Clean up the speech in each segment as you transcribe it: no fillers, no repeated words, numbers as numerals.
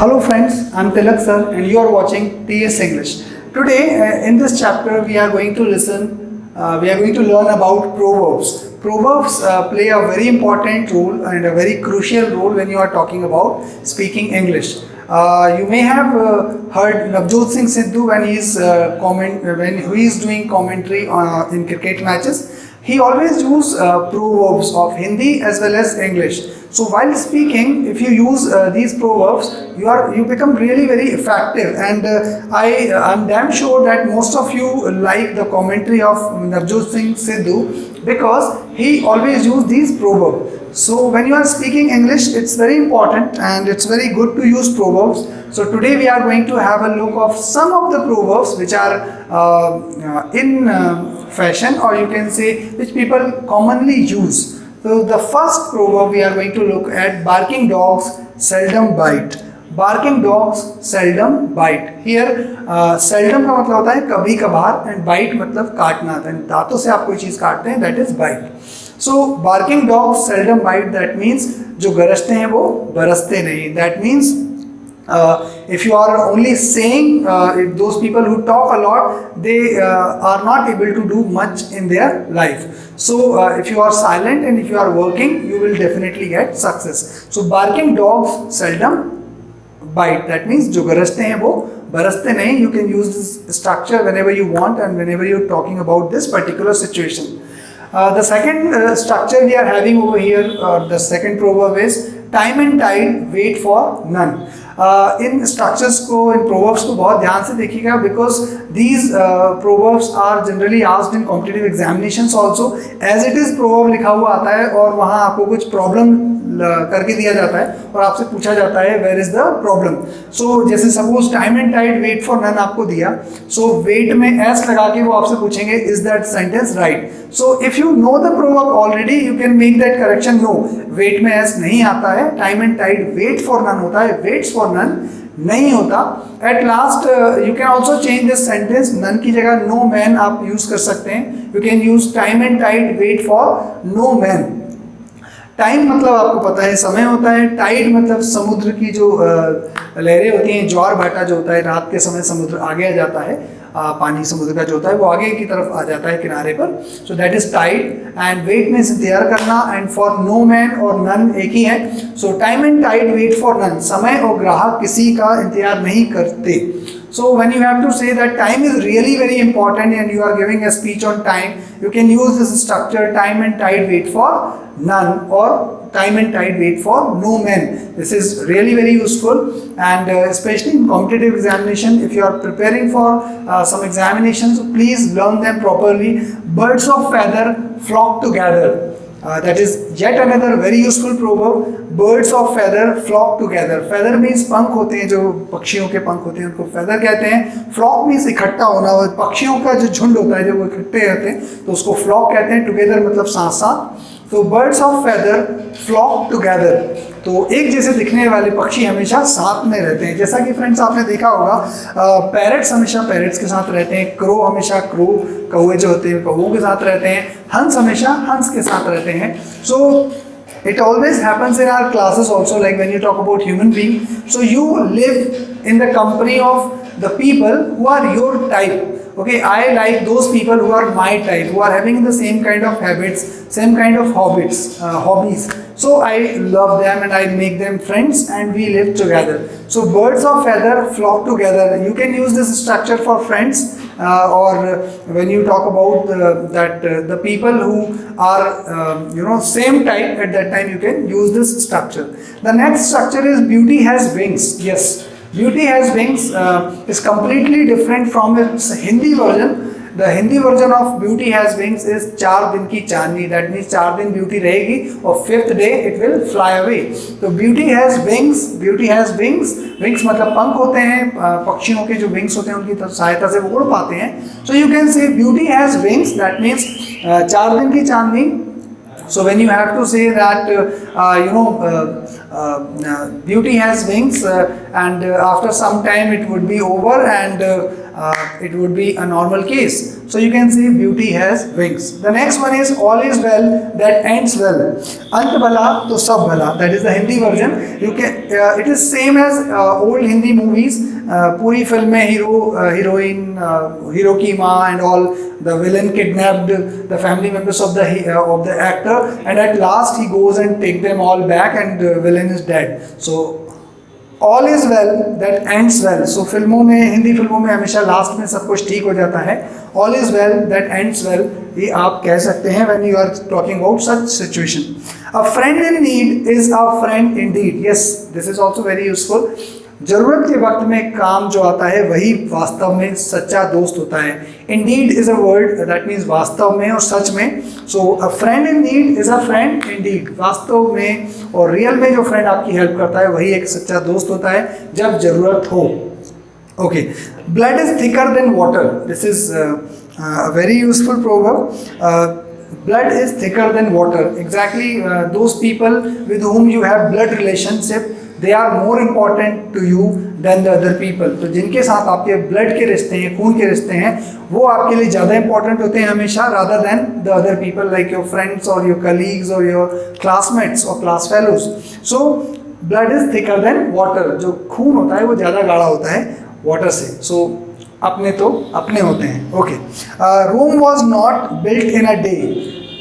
Hello friends, I'm Tilak sir and you are watching TS English. Today in this chapter we are going to learn about proverbs. Proverbs play a very important role and a very crucial role when you are talking about speaking English. You may have heard Navjot Singh Sidhu when he is doing commentary in cricket matches. He always use proverbs of Hindi as well as English. So while speaking, if you use these proverbs, you become really very effective. And I'm damn sure that most of you like the commentary of Navjot Singh Sidhu because he always use these proverbs. So when you are speaking English, it's very important and it's very good to use proverbs. So today we are going to have a look of some of the proverbs which are in fashion, or you can say which people commonly use. So the first proverb we are going to look at: barking dogs seldom bite. Barking dogs seldom bite. Here seldom का मतलब होता है कभी कभार, and bite मतलब काटना, दांतों से आप कोई चीज़ काटते हैं, that is bite. So barking dogs seldom bite, that means जो गरजते हैं वो बरसते नहीं. That means if you are only saying, if those people who talk a lot, they are not able to do much in their life. So if you are silent and if you are working, you will definitely get success. So barking dogs seldom bite. That means जो गरजते हैं वो बरसते नहीं. You can use this structure whenever you want and whenever you're talking about this particular situation. The second structure we are having over here, the second proverb is: time and tide wait for none. इन structures को, इन proverbs को बहुत ध्यान से देखिएगा because these proverbs are generally asked in competitive examinations also. As it is proverb लिखा हुआ आता है और वहाँ आपको कुछ प्रॉब्लम करके दिया जाता है और आपसे पूछा जाता है where is the problem. So जैसे suppose time and tide wait for none आपको दिया, सो वेट में एस लगा के वो आपसे पूछेंगे is that sentence right. So if you know the proverb already you can make that correction. No, wait में एस नहीं आता है. Time and tide wait for none होता है, वेट्स फॉर नन नहीं होता. At last you can also change this sentence. None की जगह नो मैन आप यूज कर सकते हैं. You can use time and tide wait for no man. Time मतलब आपको पता है समय होता है. टाइड मतलब समुद्र की जो लहरें होती हैं, ज्वार भाटा जो होता है, रात के समय समुद्र आगे आ जाता है, पानी समुद्र का जो होता है वो आगे की तरफ आ जाता है किनारे पर. So that is tide. And wait में इंतजार करना, एंड फॉर नो मैन और नन एक ही है. So time and tide wait for none. समय और ग्राहक किसी का इंतजार नहीं करते. So when you have to say that time is really very important and you are giving a speech on time, you can use this structure: time and tide wait for none, or time and tide wait for no man. This is really very useful, and especially in competitive examination, if you are preparing for some examinations, please learn them properly. Birds of feather flock together. That is yet another very useful proverb. Birds of feather flock together. Feather means पंख होते हैं, जो पक्षियों के पंख होते हैं उनको feather कहते हैं. Flock means इकट्ठा होना. पक्षियों का जो झुंड होता है जब वो इकट्ठे होते हैं तो उसको flock कहते हैं. Together मतलब साथ साथ. तो birds of feather flock together. तो एक जैसे दिखने वाले पक्षी हमेशा साथ में रहते हैं. जैसा कि फ्रेंड्स आपने देखा होगा, पैरट्स हमेशा पैरट्स के साथ रहते हैं. क्रो हमेशा क्रो, कौवे जो होते हैं कौवों के साथ रहते हैं. हंस हमेशा हंस के साथ रहते हैं. सो it always happens in our classes also, like when you talk about human being. So you live in the company of the people who are your type. Okay, I like those people who are my type, who are having the same kind of habits, same kind of hobbies. So I love them and I make them friends and we live together. So birds of feather flock together. You can use this structure for friends, or when you talk about the people who are same type, at that time you can use this structure. The next structure is beauty has wings. Yes, beauty has wings is completely different from its Hindi version. The Hindi version of beauty has wings is 4 दिन की चांदनी. That means 4 दिन beauty रहेगी और 5th day it will fly away. तो beauty has wings. Beauty has wings. Wings मतलब पंख होते हैं. पक्षियों के जो wings होते हैं उनकी सहायता से वो उड़ पाते हैं. So you can say beauty has wings. That means 4 दिन की चांदनी. So when you have to say that beauty has wings and after some time it would be over and it would be a normal case. So you can say beauty has wings. The next one is all is well that ends well. Ant bhala to sab bhala. That is the Hindi version. You can it is same as old Hindi movies. पूरी film में heroine hero की माँ and all the villain kidnapped the family members of the actor, and at last he goes and take them all back and the villain is dead. So all is well that ends well. So फिल्मों में, हिंदी फिल्मों में हमेशा last में सब कुछ ठीक हो जाता है. All is well that ends well, ये आप कह सकते हैं when you are talking about such situation. A friend in need is a friend indeed. Yes, this is also very useful. जरूरत के वक्त में काम जो आता है वही वास्तव में सच्चा दोस्त होता है. Indeed is a word that means वास्तव में और सच में. So a friend in need is a friend indeed. वास्तव में और रियल में जो फ्रेंड आपकी हेल्प करता है वही एक सच्चा दोस्त होता है जब जरूरत हो. Okay, blood is thicker than water. This is a very useful proverb. Blood is thicker than water. Exactly, those people with whom you have blood relationship, they are more important to you than the other people. तो जिनके साथ आपके blood के रिश्ते हैं, खून के रिश्ते हैं, वो आपके लिए ज़्यादा इंपॉर्टेंट होते हैं हमेशा rather than the other people like your friends or your colleagues or your classmates or class fellows. So blood is thicker than water. जो खून होता है वो ज़्यादा गाढ़ा होता है वाटर से. So अपने तो अपने होते हैं. Okay, Rome was not built in a day.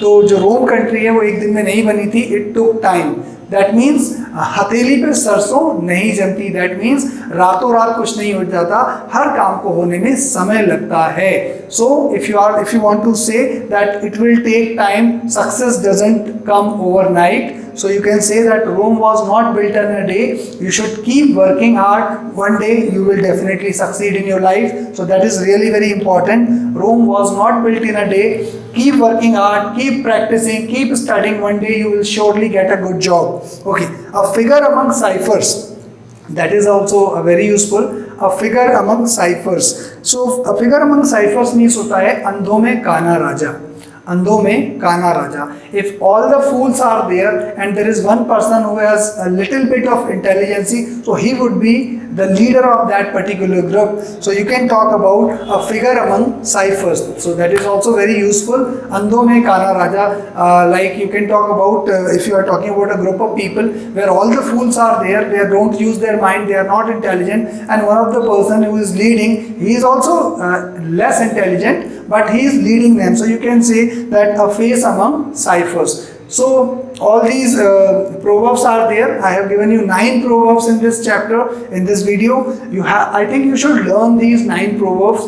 तो जो रोम कंट्री है वो एक दिन में नहीं बनी थी. It took time. That means हथेली पे सरसों नहीं जमती. दैट मीन्स रातों रात कुछ नहीं हो जाता, हर काम को होने में समय लगता है. So if you want to say that it will take time, success doesn't come overnight. So you can say that Rome was not built in a day. You should keep working hard. One day you will definitely succeed in your life. So that is really very important. Rome was not built in a day. Keep working hard, keep practicing, keep studying. One day you will surely get a good job. Okay, a figure among ciphers. That is also a very useful. A figure among ciphers. So a figure among ciphers means होता है अंधों में काना राजा. अंधों में काना राजा. If all the fools are there and there is one person who has a little bit of intelligence, so he would be the leader of that particular group. So you can talk about a figure among ciphers. So that is also very useful. अंधों में काना राजा. Like you can talk about if you are talking about a group of people where all the fools are there, they don't use their mind, they are not intelligent, and one of the person who is leading, he is also less intelligent, but he is leading them. So you can say that a face among ciphers. So all these proverbs are there. I have given you 9 proverbs in this chapter, in this video. I think you should learn these 9 proverbs.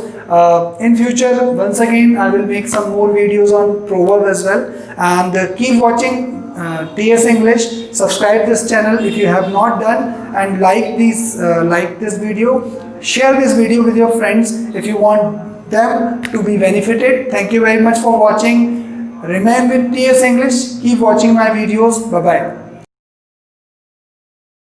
In future, once again, I will make some more videos on proverb as well. And keep watching TS English. Subscribe this channel if you have not done, and like this video. Share this video with your friends if you want them to be benefited. Thank you very much for watching. Remain with TS English. Keep watching my videos. Bye bye.